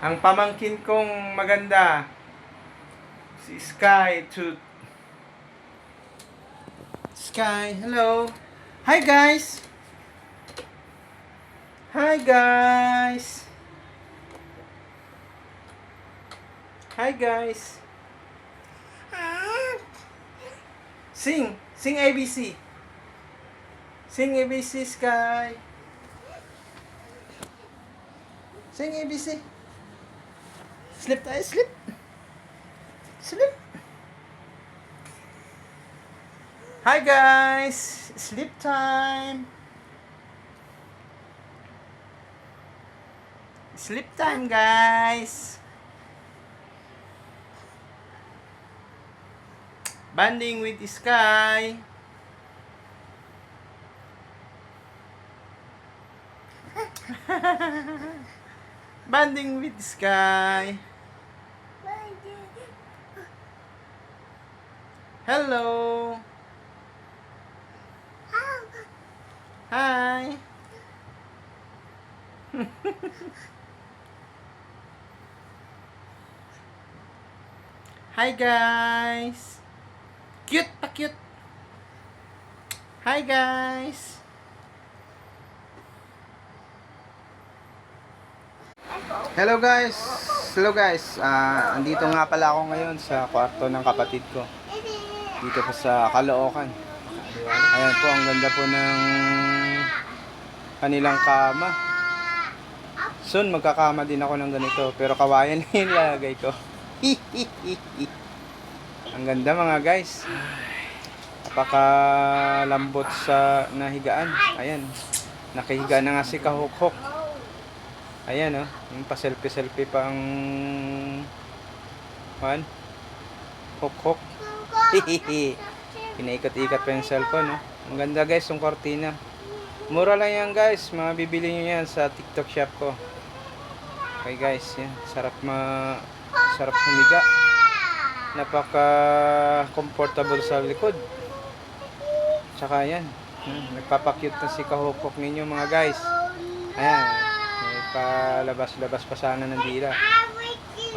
Ang pamangkin kong maganda, si Sky Tooth. Sky, hello. Hi guys. Hi guys. Hi guys. Sing ABC. Sing ABC, Sky. Sing ABC. Slip tayo, slip. Slip. Hi guys. Sleep time. Sleep time, guys. Banding with Sky. Banding with Sky. Hello. Hi. Hi guys. Cute pa cute. Hi guys. Hello guys. Hello guys. Andito nga pala ako ngayon sa kwarto ng kapatid ko. Dito po sa Caloocan. Ayan po, ang ganda po ng kanilang kama. Soon magkakama din ako ng ganito, pero kawayan na yung lagay ko. Ang ganda mga guys. Napakalambot sa nahigaan. Ayan. Nakahiga na nga si Kahukok. Ayan oh, yung pa-selfie-selfie pa ang Hukok. Pinaikot-ikot pa yung cellphone oh. Ang ganda guys yung kortina. Mura lang yan guys. Mabibili nyo yan sa TikTok shop ko. Okay guys, yan. Sarap humiga. Napaka-comfortable sa likod. Tsaka yan. Nagpapakyut na si Kahukok ninyo mga guys. Ayan. May palabas-labas pa sana ng dila.